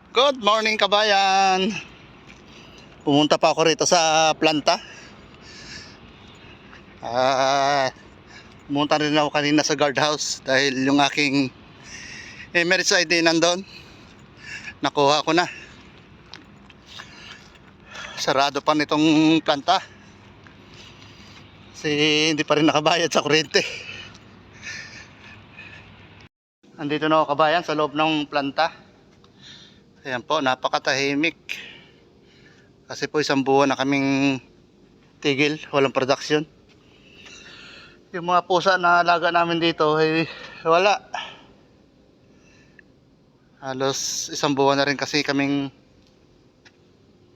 Good morning kabayan. Pumunta pa ako rito sa planta. Pumunta rin ako kanina sa guardhouse dahil yung aking Emirates ID nandun. Nakuha ko na. Sarado pa nitong planta. Kasi hindi pa rin nakabayad sa kuryente. Andito na ako kabayan sa loob ng planta. Ayan po, napakatahimik. Kasi po isang buwan na kaming tigil, walang production. Yung mga pusa na alaga namin dito ay wala. Halos isang buwan na rin kasi kaming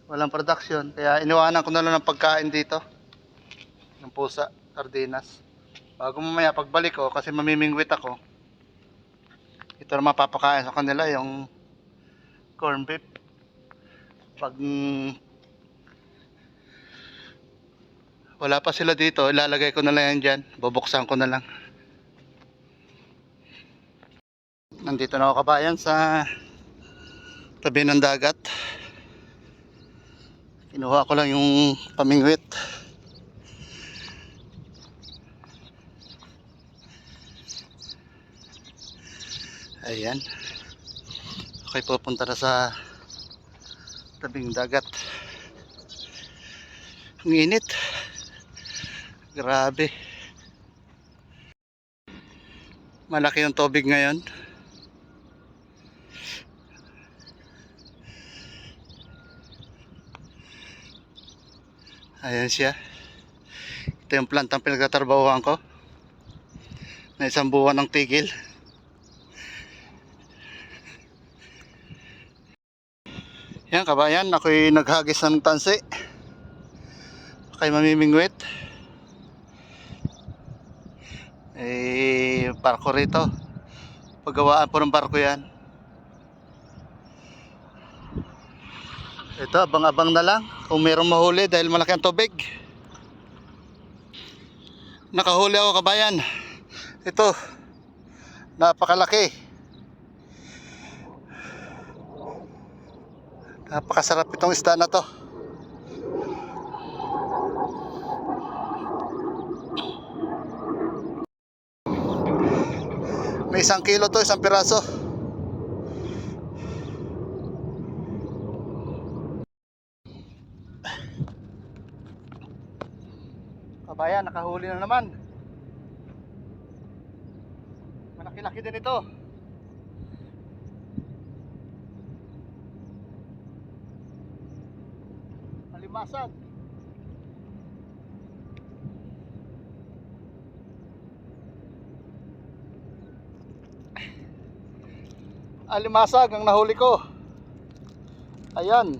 walang production. Kaya iniwanan ko na lang ng pagkain dito. Yung pusa, sardinas. Bago mamaya pagbalik ko, kasi mamimingwit ako, ito na mapapakain sa kanila yung corn beef. Pag wala pa sila dito, ilalagay ko na lang yan dyan. Bubuksan ko na lang. Nandito na ako kabayan sa tabi ng dagat. Kinuha ko lang yung pamingwit. Ayan. Okay, pupunta na sa tabing dagat. Ang init. Grabe. Malaki yung tubig ngayon. Ayan siya. Ito yung plantang pinagtatrabahuhan ko. Na isang buwan ng tigil. Yan kabayan, ako'y naghagis ng tansi. Ako'y mamimingwit. Barko rito. Paggawaan po ng barko yan. Ito, abang-abang na lang kung mayroong mahuli dahil malaki ang tubig. Nakahuli ako kabayan. Ito, napakalaki. Napakasarap itong isda na to. May 1 kilo to, 1 piraso. Kabayan, nakahuli na naman. Malaki-laki din ito. Alimasag. Alimasag ang nahuli ko. Ayan.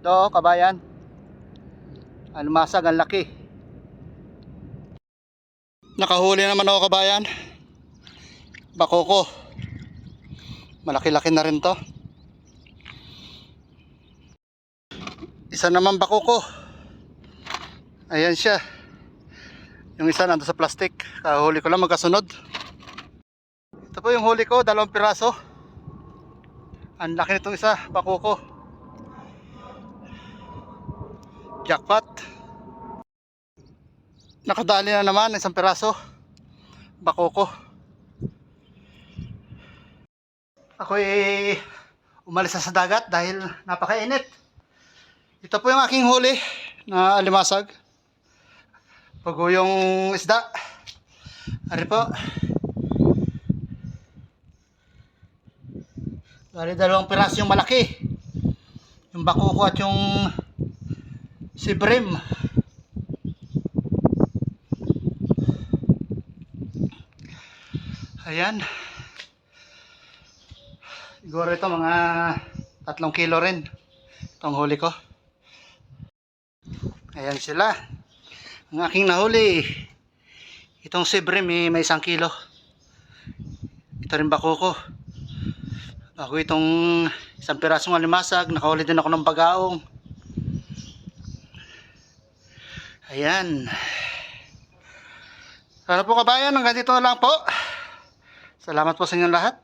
Ito kabayan, alimasag ang laki. Nakahuli naman ako kabayan. Bakoko. Malaki-laki na rin to. Isa naman bakoko. Ayan siya. Yung isa nando sa plastic. Kahuli ko lang magkasunod. Ito po yung huli ko, 2 piraso. Ang laki nitong isa, bakoko. Jackpot. Nakadali na naman 1 piraso. Bakoko. Ako'y umalis na sa dagat dahil napakainit. Ito po yung aking huli na alimasag. Bago yung isda. Ari po. Bali 2 piraso yung malaki. Yung bakoko at yung sibrim. Ayan. Siguro ito mga 3 kilo rin. Itong huli ko. Ayan sila. Ang aking nahuli. Itong sibrim may 1 kilo. Ito rin bakoko. Ako itong 1 pirasong alimasag. Nakahuli din ako ng bagaong. Ayan. Sana po kabayan, hanggang dito na lang po. Salamat po sa inyong lahat.